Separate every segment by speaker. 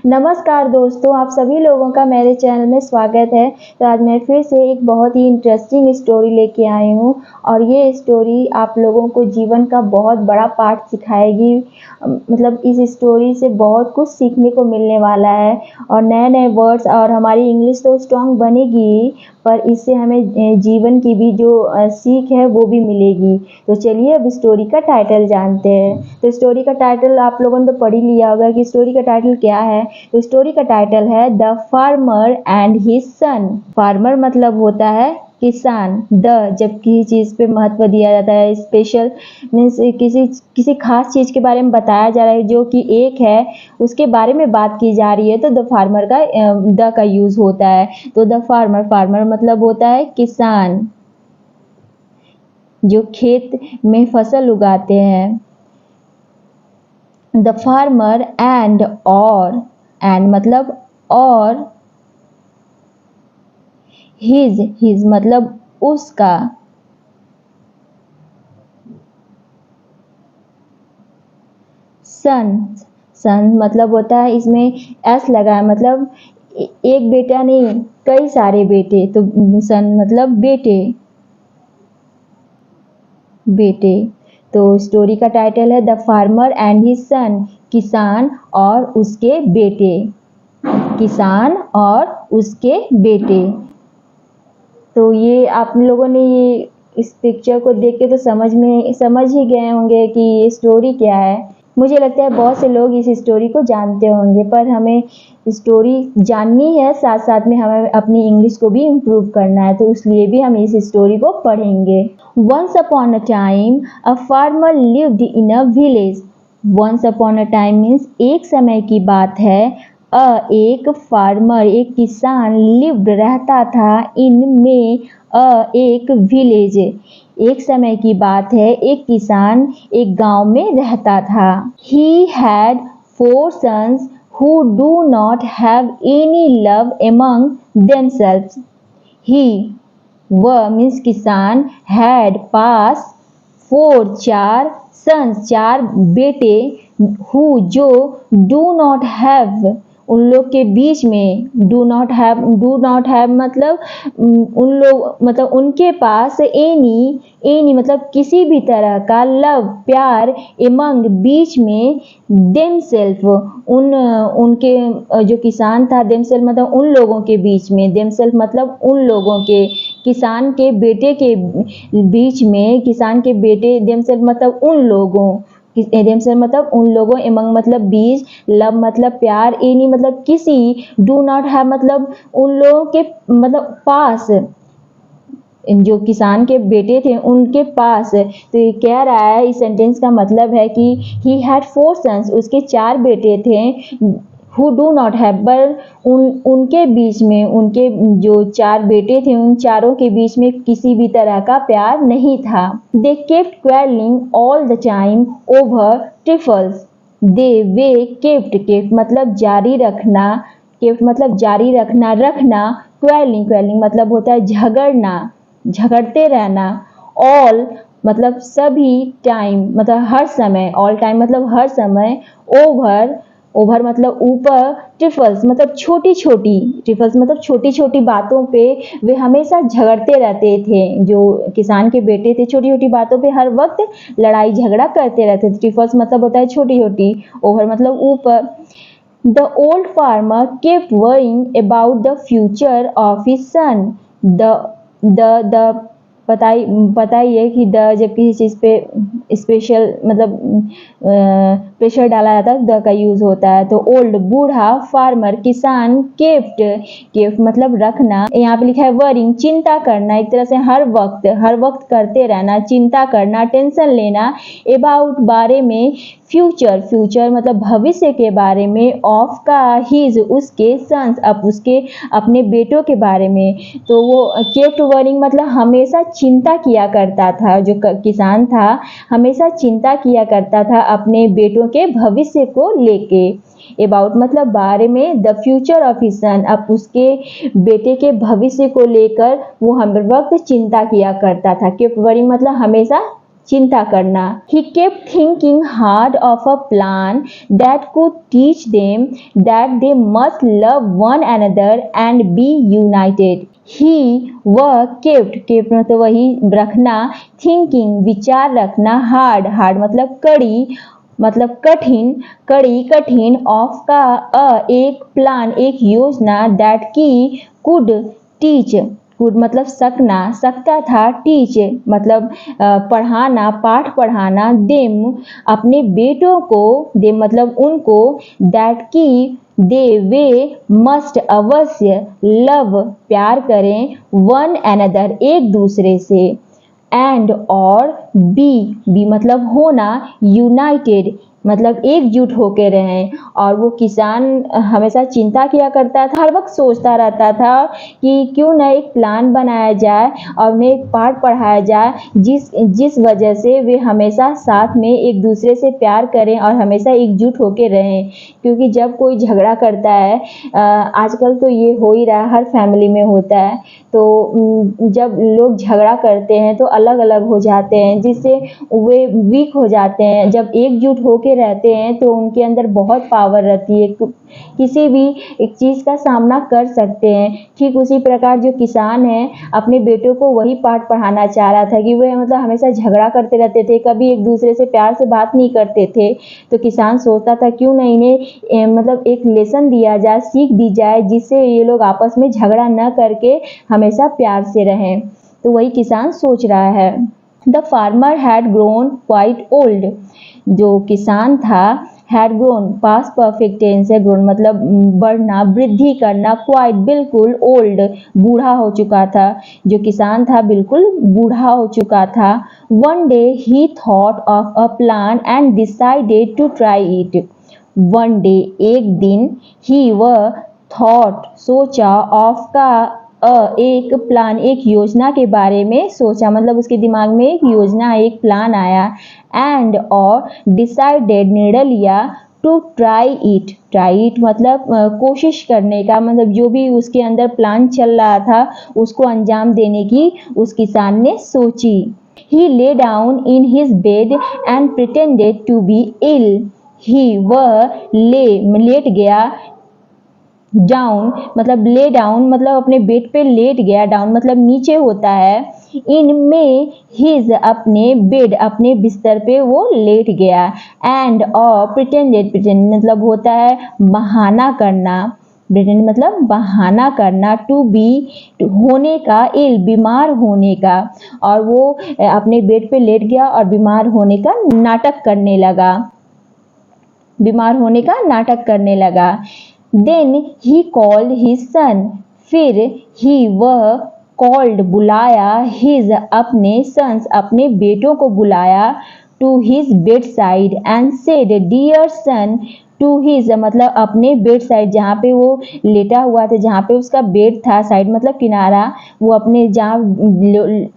Speaker 1: नमस्कार दोस्तों, आप सभी लोगों का मेरे चैनल में स्वागत है। तो आज मैं फिर से एक बहुत ही इंटरेस्टिंग स्टोरी लेके आई हूँ और ये स्टोरी आप लोगों को जीवन का बहुत बड़ा पाठ सिखाएगी। मतलब इस स्टोरी से बहुत कुछ सीखने को मिलने वाला है और नए-नए वर्ड्स और हमारी इंग्लिश तो स्ट्रॉन्ग बनेगी, पर इससे हमें जीवन की भी जो सीख है वो भी मिलेगी। तो चलिए अब स्टोरी का टाइटल जानते हैं। तो स्टोरी का टाइटल आप लोगों ने तो पढ़ ही लिया होगा कि स्टोरी का टाइटल क्या है। तो स्टोरी का टाइटल है the farmer and his son. Farmer मतलब होता है किसान। जब किसी चीज पे महत्व दिया जाता है, स्पेशल मीन्स किसी खास चीज के बारे में बताया जा रहा है जो कि एक है, उसके बारे में बात की जा रही है, तो द फार्मर का द का यूज होता है। तो द फार्मर मतलब होता है किसान जो खेत में फसल उगाते हैं। द फार्मर एंड मतलब और, हिज मतलब उसका, सन मतलब होता है, इसमें एस लगा है, मतलब एक बेटा नहीं कई सारे बेटे, तो सन मतलब बेटे। तो स्टोरी का टाइटल है the farmer and his son, किसान और उसके बेटे। किसान और उसके बेटे। तो ये आप लोगों ने ये इस पिक्चर को देख के तो समझ ही गए होंगे कि ये स्टोरी क्या है। मुझे लगता है बहुत से लोग इस स्टोरी को जानते होंगे, पर हमें स्टोरी जाननी है, साथ साथ में हमें अपनी इंग्लिश को भी इम्प्रूव करना है, तो इसलिए भी हम इस स्टोरी को पढ़ेंगे। Once upon a time a farmer lived in a village. Once upon a time means एक समय की बात है। एक फार्मर एक किसान लिव्ड रहता था, इन में एक विलेज। एक समय की बात है, एक किसान एक गांव में रहता था। He had 4 sons who do not have any love among themselves. ही वह मीन्स किसान हैड पास 4 चार सन्स 4 बेटे, हु जो डू नॉट हैव उन लोग के बीच में, डू नॉट हैव मतलब उन लोग मतलब उनके पास एनी मतलब किसी भी तरह का लव प्यार, एमंग बीच में, देमसेल्फ उनके जो किसान था, देमसेल्फ मतलब उन लोगों के बीच में, देमसेल्फ मतलब उन लोगों के, किसान के बेटे के बीच में, किसान के बेटे, देमसेल्फ मतलब उन लोगों, देमसेल्फ मतलब उन लोगों, एमंग मतलब बीच, लव मतलब प्यार, एनी मतलब किसी, डू नॉट हैव मतलब उन लोगों के मतलब पास, जो किसान के बेटे थे उनके पास। तो ये कह रहा है, इस सेंटेंस का मतलब है कि ही हैड 4 sons, उसके 4 बेटे थे, हु डू नॉट हैव पर उनके बीच में, उनके जो 4 बेटे थे उन चारों के बीच में किसी भी तरह का प्यार नहीं था। They kept quarrelling all the time over trifles. वे केप्ट मतलब जारी रखना, केप्ट मतलब जारी रखना, क्वेलिंग मतलब होता है झगड़ना, झगड़ते रहना। ऑल मतलब सभी, टाइम मतलब हर समय, ऑल टाइम मतलब हर समय, ओवर मतलब ऊपर, ट्रिफल्स मतलब ट्रिफल्स मतलब छोटी छोटी बातों पे वे हमेशा झगड़ते रहते थे। जो किसान के बेटे थे छोटी छोटी बातों पे हर वक्त लड़ाई झगड़ा करते रहते थे। ट्रिफल्स मतलब होता है छोटी छोटी, ओवर मतलब ऊपर। The old farmer kept worrying about the future of his son. The पता ही है कि द जब किसी चीज़ पे स्पेशल मतलब प्रेशर डाला जाता है द का यूज़ होता है। तो ओल्ड बूढ़ा, फार्मर किसान, केफ्ट मतलब रखना, यहाँ पे लिखा है वरिंग चिंता करना, एक तरह से हर वक्त करते रहना, चिंता करना, टेंशन लेना, अबाउट बारे में, फ्यूचर मतलब भविष्य के बारे में, ऑफ का, हिज उसके, सन्स उसके अपने बेटों के बारे में। तो वो केप्ट वरिंग मतलब हमेशा चिंता किया करता था, जो किसान था हमेशा चिंता किया करता था अपने बेटों के भविष्य को लेके। अबाउट मतलब बारे में, the future of his son अब उसके बेटे के भविष्य को लेकर वो हर वक्त चिंता किया करता था। केप्ट वरिंग मतलब हमेशा चिंता करना। He kept thinking hard of a plan that could teach them that they must love one another and be united. He वह kept मतलब वही रखना, thinking विचार रखना, hard मतलब कड़ी मतलब कठिन, कड़ी कठिन, ऑफ का एक प्लान एक योजना, दैट की कुड टीच, कुड मतलब सकता था, टीच मतलब पढ़ाना, पाठ पढ़ाना, देम अपने बेटों को, देम मतलब उनको, दैट की दे वे मस्ट अवश्य लव प्यार करें, वन अनदर एक दूसरे से, एंड और बी मतलब होना, यूनाइटेड मतलब एकजुट होके रहें। और वो किसान हमेशा चिंता किया करता था, हर वक्त सोचता रहता था कि क्यों न एक प्लान बनाया जाए और उन्हें एक पाठ पढ़ाया जाए जिस वजह से वे हमेशा साथ में एक दूसरे से प्यार करें और हमेशा एकजुट होके रहें। क्योंकि जब कोई झगड़ा करता है, आजकल तो ये हो ही रहा है, हर फैमिली में होता है, तो जब लोग झगड़ा करते हैं तो अलग अलग हो जाते हैं, जिससे वे वीक हो जाते हैं। जब एकजुट होके रहते हैं तो उनके अंदर बहुत पावर रहती है, किसी भी एक चीज़ का सामना कर सकते हैं। ठीक उसी प्रकार जो किसान है अपने बेटों को वही पाठ पढ़ाना चाह रहा था कि वे मतलब हमेशा झगड़ा करते रहते थे, कभी एक दूसरे से प्यार से बात नहीं करते थे। तो किसान सोचता था क्यों न इन्हें मतलब एक लेसन दिया जाए, सीख दी जाए, जिससे ये लोग आपस में झगड़ा न करके हमेशा प्यार से रहें। तो वही किसान सोच रहा है। The farmer had grown quite old, जो किसान था, had grown past perfect tense है, ग्रोन मतलब बढ़ना, वृद्धि करना, क्वाइट बिल्कुल, ओल्ड बूढ़ा हो चुका था। जो किसान था बिल्कुल बूढ़ा हो चुका था। One day he thought of a plan and decided to try it. One day एक दिन, ही वह, थॉट सोचा, ऑफ का एक प्लान एक योजना के बारे में सोचा, मतलब उसके दिमाग में एक योजना एक प्लान आया, एंड और डिसाइडेड निर्णय लिया, टू ट्राई इट मतलब कोशिश करने का, मतलब जो भी उसके अंदर प्लान चल रहा था उसको अंजाम देने की उस किसान ने सोची। He lay down in his bed and pretended to be ill. He वह लेट गया, डाउन मतलब ले डाउन मतलब अपने बेड पे लेट गया, डाउन मतलब नीचे होता है, इन में हिज अपने बेड अपने बिस्तर पे वो लेट गया, एंड और प्रिटेंडेड मतलब होता है बहाना करना, प्रिटेंड मतलब बहाना करना, टू बी होने का, इल बीमार होने का, और वो अपने बेड पे लेट गया और बीमार होने का नाटक करने लगा, बीमार होने का नाटक करने लगा। Then he called his son. फिर ही वह called बुलाया, his अपने sons अपने बेटों को बुलाया, to his bedside and said, dear son, to his मतलब अपने बेड साइड, जहाँ पे वो लेटा हुआ था, जहाँ पे उसका बेड था, साइड मतलब किनारा, वो अपने जहाँ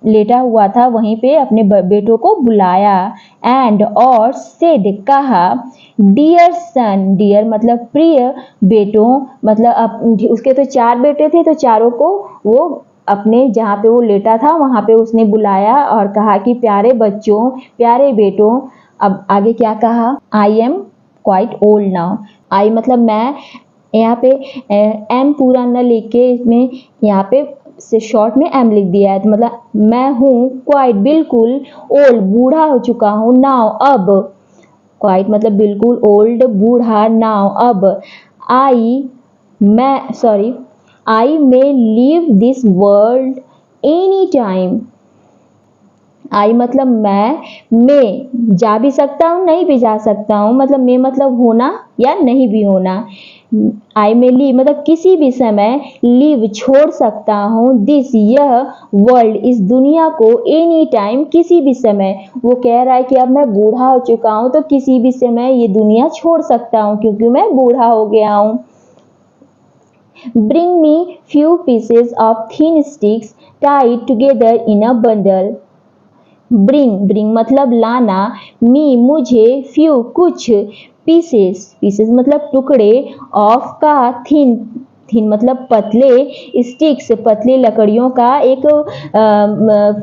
Speaker 1: लेटा हुआ था वहीं पे अपने बेटों को बुलाया, एंड और said कहा, डियर सन, डियर मतलब प्रिय बेटों, मतलब उसके तो 4 बेटे थे, तो चारों को वो अपने जहाँ पे वो लेटा था वहाँ पे उसने बुलाया और कहा कि प्यारे बच्चों, प्यारे बेटों। अब आगे क्या कहा, I am quite old now. I मतलब मैं, यहाँ पे एम पूरा न लेके इसमें यहाँ पे से शॉर्ट में एम लिख दिया है, तो मतलब मैं हूँ क्वाइट बिल्कुल, ओल्ड बूढ़ा हो चुका हूँ, नाउ अब, क्वाइट मतलब बिल्कुल, ओल्ड बूढ़ा, नाउ अब, I may leave this world any time. I मतलब मैं जा भी सकता हूँ, नहीं भी जा सकता हूँ, मतलब मैं मतलब होना या नहीं भी होना। आई में लीव मतलब किसी भी समय, लीव छोड़ सकता हूँ, दिस यह, वर्ल्ड इस दुनिया को, एनी टाइम किसी भी समय। वो कह रहा है कि अब मैं बूढ़ा हो चुका हूँ तो किसी भी समय ये दुनिया छोड़ सकता हूँ क्योंकि मैं बूढ़ा हो गया हूँ। Bring me few pieces of thin sticks tied together in a bundle. Bring मतलब लाना, me मुझे, few कुछ, pieces मतलब टुकड़े, of का, thin थिन मतलब पतले, स्टिक्स पतली लकड़ियों का एक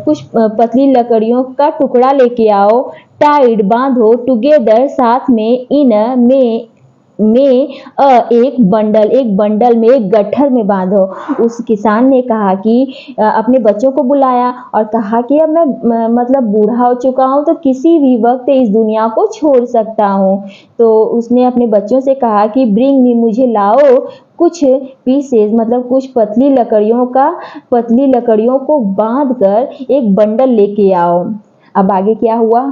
Speaker 1: कुछ पतली लकड़ियों का टुकड़ा लेके आओ, टाइड बांधो, टुगेदर साथ में, इन में एक बंडल में, एक गट्ठर में बांधो। उस किसान ने कहा कि अपने बच्चों को बुलाया और कहा कि अब मैं मतलब बूढ़ा हो चुका हूँ तो किसी भी वक्त इस दुनिया को छोड़ सकता हूँ। तो उसने अपने बच्चों से कहा कि ब्रिंग मी, मुझे लाओ कुछ पीसेस मतलब कुछ पतली लकड़ियों को बांध कर एक बंडल लेके आओ। अब आगे क्या हुआ?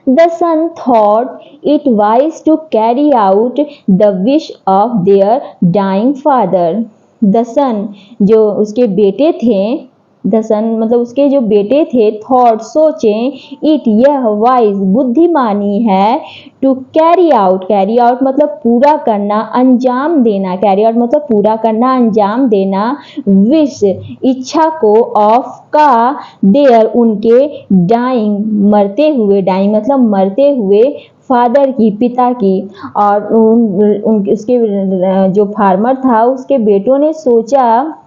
Speaker 1: The son thought it wise to carry out the wish of their dying father. The son जो उसके बेटे थे, the son मतलब उसके जो बेटे थे, thought सोचे, it यह wise बुद्धिमानी है, to carry out मतलब पूरा करना, अंजाम देना, carry out मतलब पूरा करना, अंजाम देना, wish इच्छा को, of का, their उनके, dying मरते हुए, dying मतलब मरते हुए, फादर की पिता की। और उसके जो फार्मर था उसके बेटों ने सोचा,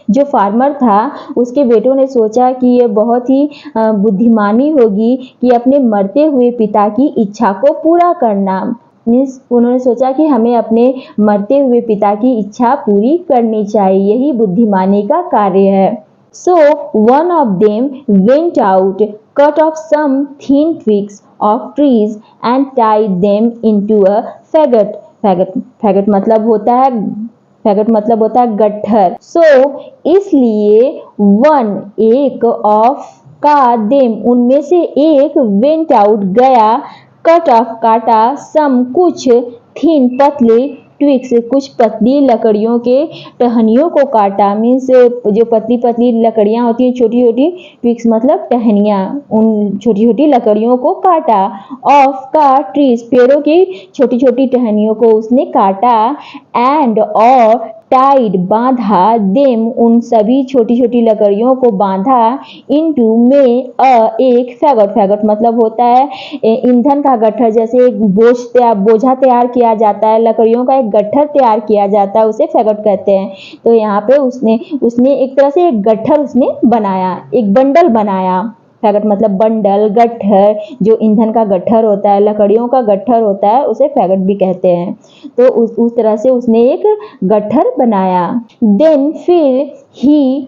Speaker 1: जो फार्मर था उसके बेटों ने सोचा कि ये बहुत ही बुद्धिमानी होगी कि अपने मरते हुए पिता की इच्छा को पूरा करना। मीन्स उन्होंने सोचा कि हमें अपने मरते हुए पिता की इच्छा पूरी करनी चाहिए, यही बुद्धिमानी का कार्य है। So one of them went out, cut off some thin twigs of trees and tied them into a faggot. फैगट मतलब होता है गट्ठर। सो इसलिए वन एक, ऑफ का, देम उनमें से एक, वेंट आउट गया, कट ऑफ काटा, सम कुछ, थिन पतले, ट्विक्स कुछ पतली लकड़ियों के टहनियों को काटा। मीन्स जो पतली पतली लकड़ियां होती हैं, छोटी छोटी, ट्विक्स मतलब टहनियां, उन छोटी छोटी लकड़ियों को काटा। ऑफ का, ट्रीज पेड़ों की छोटी छोटी टहनियों को उसने काटा। एंड और टाइड बांधा, देम उन सभी छोटी छोटी लकड़ियों को बांधा, इनटू में एक फैगट मतलब होता है ईंधन का गट्ठर। जैसे एक बोझा तैयार किया जाता है, लकड़ियों का एक गट्ठर तैयार किया जाता है, उसे फैगट कहते हैं। तो यहाँ पे उसने एक तरह से एक गट्ठर उसने बनाया, एक बंडल बनाया। फैगट मतलब बंडल, गट्ठर, जो ईंधन का गट्ठर होता है, लकड़ियों का गट्ठर होता है, उसे फैगट भी कहते हैं। तो उस तरह से उसने एक गट्ठर बनाया। देन फिर he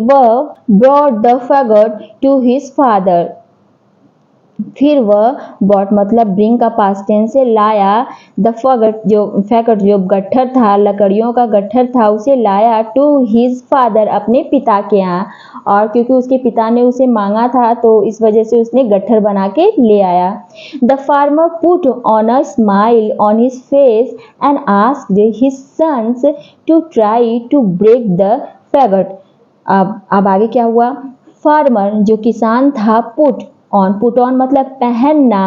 Speaker 1: brought the faggot to his father. फिर वह बॉट मतलब ब्रिंग का पास्ट टेंस से लाया, द फैगट जो गट्ठर था, लकड़ियों का गट्ठर था, उसे लाया टू हिज फादर अपने पिता के यहाँ। और क्योंकि उसके पिता ने उसे मांगा था तो इस वजह से उसने गट्ठर बना के ले आया। The farmer put on a smile on his face and asked his sons to try to break the faggot. अब आगे क्या हुआ? फार्मर जो किसान था, पुट ऑन मतलब पहनना,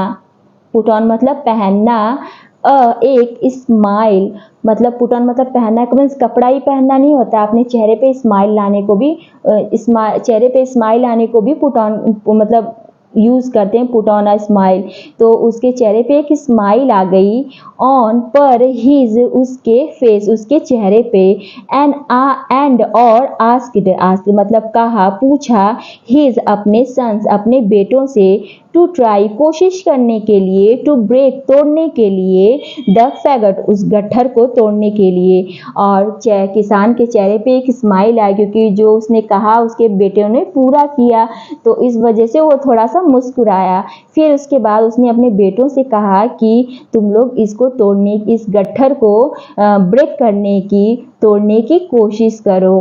Speaker 1: एक स्माइल मतलब पुट ऑन मतलब पहनना, मीन्स कपड़ा ही पहनना नहीं होता, अपने चेहरे पे स्माइल लाने को भी पुट ऑन मतलब यूज करते हैं, पुट ऑन अ स्माइल। तो उसके चेहरे पे एक स्माइल आ गई, ऑन पर, हिज उसके, फेस उसके चेहरे पे, एंड और आस्क्ड मतलब कहा, पूछा, हिज अपने सन्स अपने बेटों से, टू ट्राई कोशिश करने के लिए, टू ब्रेक तोड़ने के लिए, द फैगट उस गट्ठर को तोड़ने के लिए। और किसान के चेहरे पे एक स्माइल आई क्योंकि जो उसने कहा उसके बेटों ने पूरा किया, तो इस वजह से वो थोड़ा सा मुस्कुराया। फिर उसके बाद उसने अपने बेटों से कहा कि तुम लोग इसको इस गट्ठर को ब्रेक तोड़ने की कोशिश करो।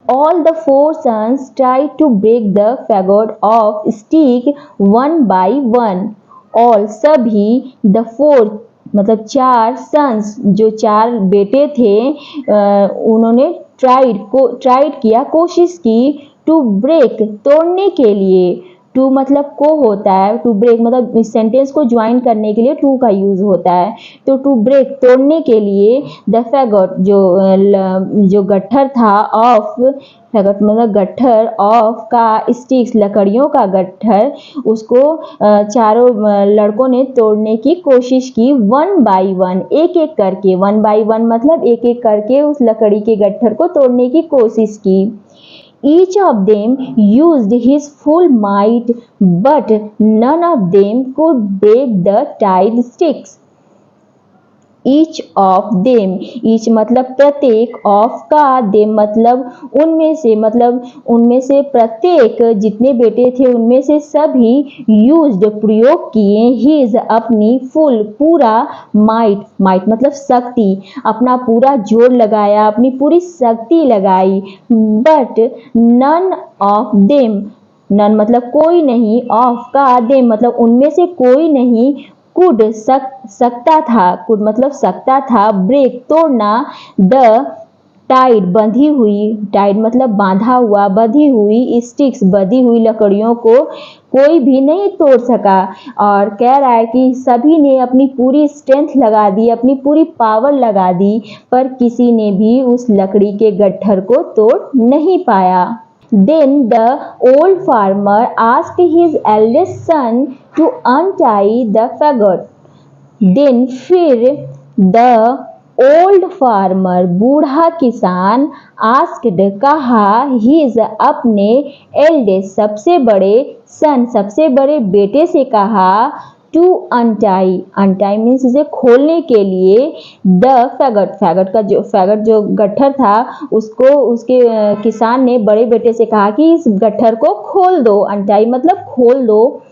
Speaker 1: All the four sons tried to break the fagot of stick one by one. All सभी, the four मतलब 4 sons जो 4 बेटे थे, उन्होंने ट्राइड किया, कोशिश की, टू ब्रेक तोड़ने के लिए, टू मतलब को होता है, टू ब्रेक मतलब सेंटेंस को ज्वाइन करने के लिए टू का यूज होता है। तो टू ब्रेक तोड़ने के लिए द फैगोट जो गट्ठर था, ऑफ फैगोट मतलब गट्ठर, ऑफ का स्टिक्स लकड़ियों का गट्ठर, उसको चारों लड़कों ने तोड़ने की कोशिश की, वन बाई वन एक एक करके, वन बाई वन मतलब एक एक करके उस लकड़ी के गट्ठर को तोड़ने की कोशिश की। Each of them used his full might, but none of them could break the tied sticks. Each of them, each मतलब प्रत्येक, of का, them मतलब उनमें से प्रत्येक, जितने बेटे थे उनमें से सभी, used प्रयोग किए, his अपनी, full पूरा, might मतलब शक्ति, अपना पूरा जोर लगाया, अपनी पूरी शक्ति लगाई, but none of them, none मतलब कोई नहीं, of का, them मतलब उनमें से कोई नहीं, कुड सकता था, कुड मतलब सकता था, ब्रेक तोड़ना, द टाइड बंधी हुई, टाइड मतलब बांधा हुआ, बंधी हुई, स्टिक्स बंधी हुई लकड़ियों को कोई भी नहीं तोड़ सका। और कह रहा है कि सभी ने अपनी पूरी स्ट्रेंथ लगा दी, अपनी पूरी पावर लगा दी, पर किसी ने भी उस लकड़ी के गट्ठर को तोड़ नहीं पाया। Then the old farmer asked his eldest son to untie the faggot. Then फिर the old farmer बूढ़ा किसान asked कहा, his अपने eldest सबसे बड़े son सबसे बड़े बेटे से कहा, to untie means इसे खोलने के लिए, the faggot जो गट्ठर था उसको उसके किसान ने बड़े बेटे से कहा कि इस गट्ठर को खोल दो, untie मतलब खोल दो।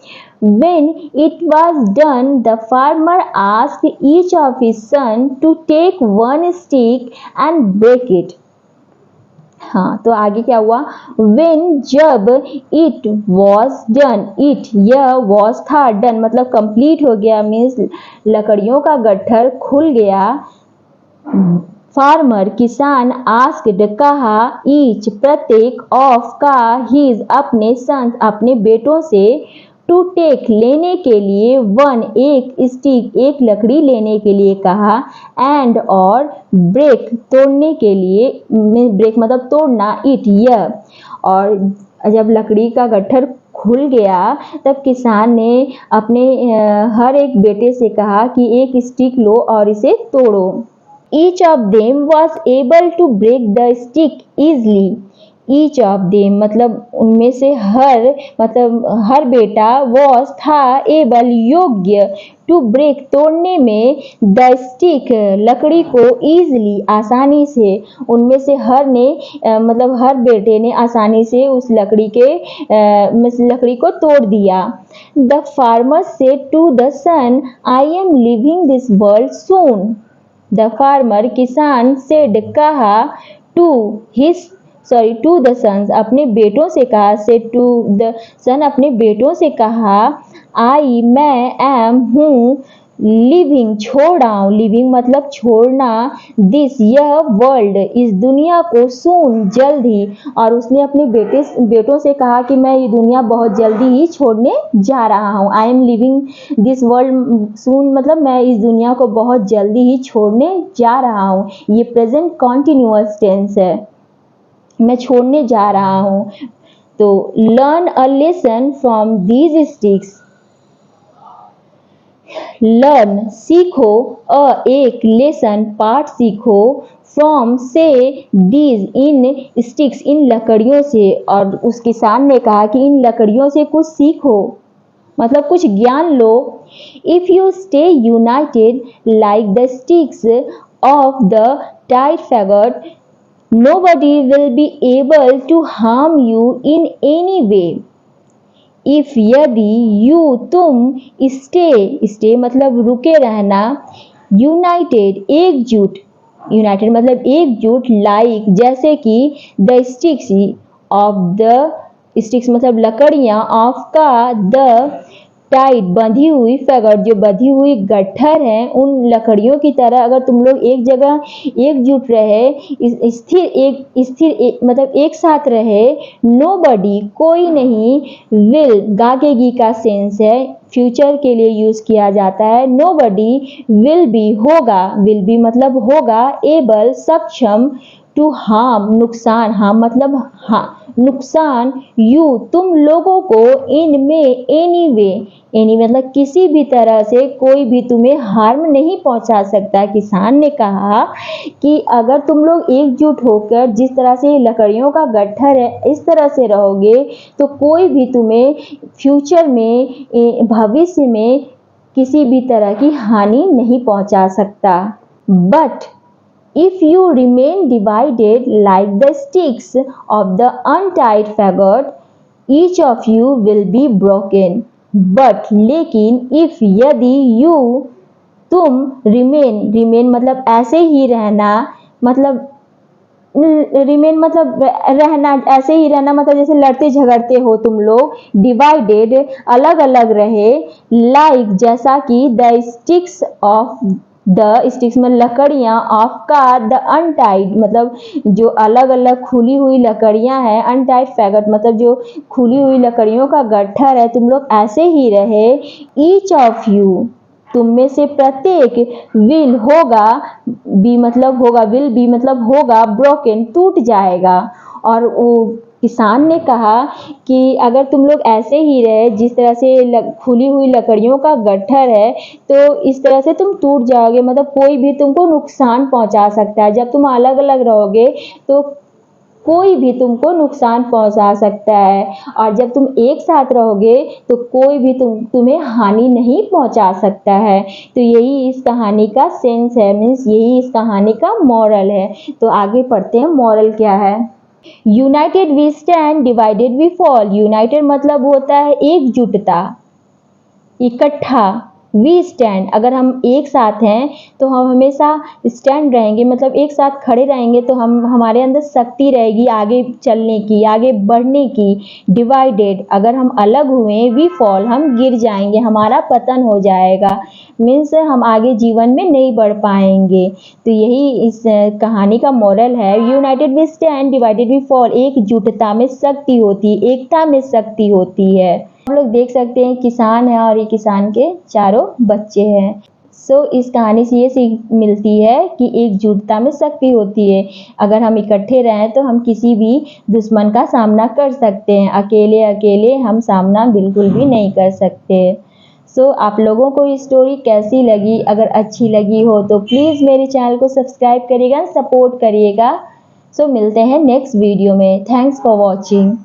Speaker 1: When it was done, the farmer asked each of his son to take one stick and break it. हाँ, तो आगे क्या हुआ, when जब it was done, it यह was था, done मतलब कंप्लीट हो गया, मीन्स लकड़ियों का गट्ठर खुल गया। फार्मर किसान, आस्क्ड कहा, ईच प्रत्येक, ऑफ का, हिज अपने, सन्स अपने बेटों से, टू टेक लेने के लिए, वन एक, स्टिक एक लकड़ी लेने के लिए कहा, एंड और, ब्रेक तोड़ने के लिए, ब्रेक मतलब तोड़ना, इट यह। और जब लकड़ी का गट्ठर खुल गया तब किसान ने अपने हर एक बेटे से कहा कि एक स्टिक लो और इसे तोड़ो। Each of them was able to break the stick easily. Each of them मतलब उनमें से हर बेटा, was था, able योग्य, to break तोड़ने में, the stick लकड़ी को, easily आसानी से, उनमें से हर ने मतलब हर बेटे ने आसानी से उस लकड़ी को तोड़ दिया। The farmer said to the son, I am leaving this world soon. The farmer किसान said कहा, to the sons अपने बेटों से कहा, said to the son अपने बेटों से कहा, I मैं am हूँ, लिविंग छोड़ रहा हूँ, लिविंग मतलब छोड़ना, दिस यह, वर्ल्ड इस दुनिया को, सून जल्द ही। और उसने अपने बेटों से कहा कि मैं ये दुनिया बहुत जल्दी ही छोड़ने जा रहा हूँ। I am living this world soon मतलब मैं इस दुनिया को बहुत जल्दी ही छोड़ने जा रहा हूँ। ये प्रेजेंट कॉन्टिन्यूअस टेंस है, मैं छोड़ने जा रहा हूँ। तो learn a lesson from these sticks, learn सीखो, एक, लेसन पाठ सीखो, फ्रॉम से, दीज इन, स्टिक्स इन लकड़ियों से। और उस किसान ने कहा कि इन लकड़ियों से कुछ सीखो मतलब कुछ ज्ञान लो। If you stay united like the sticks of the tied faggot, nobody will be able to harm you in any way. If यदि, यू तुम, स्टे मतलब रुके रहना, यूनाइटेड एकजुट, यूनाइटेड मतलब एकजुट, लाइक जैसे कि, the sticks of the, sticks मतलब लकड़ियाँ, ऑफ का, द टाइट बंधी हुई फैगट, जो बंधी हुई गट्ठर है, उन लकड़ियों की तरह अगर तुम लोग एक जगह एकजुट रहे, स्थिर मतलब एक साथ रहे, नोबडी कोई नहीं, विल गागेगी का सेंस है, फ्यूचर के लिए यूज किया जाता है। नोबडी विल बी होगा, विल बी मतलब होगा, एबल सक्षम, टू हार्म नुकसान, हार्म मतलब नुकसान, यू तुम लोगों को, इनमें एनी एनी मतलब किसी भी तरह से कोई भी तुम्हें हार्म नहीं पहुंचा सकता। किसान ने कहा कि अगर तुम लोग एकजुट होकर जिस तरह से लकड़ियों का गट्ठर है इस तरह से रहोगे तो कोई भी तुम्हें फ्यूचर में, भविष्य में किसी भी तरह की हानि नहीं पहुंचा सकता। But if you remain divided like the sticks of the untied faggot, each of you will be broken. But लेकिन if यदि you तुम remain मतलब ऐसे ही रहना, मतलब रिमेन मतलब रहना, ऐसे ही रहना मतलब जैसे लड़ते झगड़ते हो तुम लोग, डिवाइडेड अलग अलग रहे, लाइक जैसा कि the sticks of, the sticks में लकड़ियां, ऑफ का द अनटाइड मतलब जो अलग अलग खुली हुई लकड़ियां हैं, अनटाइड फैगट मतलब जो खुली हुई लकड़ियों का गट्ठर है, तुम लोग ऐसे ही रहे। ईच ऑफ यू तुम में से प्रत्येक, विल होगा, बी मतलब होगा, विल बी मतलब होगा, ब्रोकन टूट जाएगा। और वो किसान ने कहा कि अगर तुम लोग ऐसे ही रहे जिस तरह से खुली हुई लकड़ियों का गट्ठर है तो इस तरह से तुम टूट जाओगे, मतलब कोई भी तुमको नुकसान पहुंचा सकता है। जब तुम अलग अलग रहोगे तो कोई भी तुमको नुकसान पहुंचा सकता है, और जब तुम एक साथ रहोगे तो कोई भी तुम्हें हानि नहीं पहुंचा सकता है। तो यही इस कहानी का सेंस है, मीन्स यही इस कहानी का मॉरल है। तो आगे पढ़ते हैं मॉरल क्या है। United we stand, divided we fall. United मतलब होता है एकजुटता, इकट्ठा। वी स्टैंड अगर हम एक साथ हैं तो हम हमेशा स्टैंड रहेंगे, मतलब एक साथ खड़े रहेंगे तो हमारे अंदर शक्ति रहेगी आगे चलने की, आगे बढ़ने की। डिवाइडेड अगर हम अलग हुए, वी फॉल हम गिर जाएंगे, हमारा पतन हो जाएगा, मीन्स हम आगे जीवन में नहीं बढ़ पाएंगे। तो यही इस कहानी का मॉरल है। United we stand, divided we fall. एकजुटता में शक्ति होती, एकता में शक्ति होती है। हम लोग देख सकते हैं किसान है और ये किसान के चारों बच्चे हैं। इस कहानी से ये सीख मिलती है कि एकजुटता में शक्ति होती है। अगर हम इकट्ठे रहें तो हम किसी भी दुश्मन का सामना कर सकते हैं, अकेले अकेले हम सामना बिल्कुल भी नहीं कर सकते। आप लोगों को ये स्टोरी कैसी लगी? अगर अच्छी लगी हो तो प्लीज़ मेरे चैनल को सब्सक्राइब करिएगा, सपोर्ट करिएगा। मिलते हैं नेक्स्ट वीडियो में। Thanks for watching.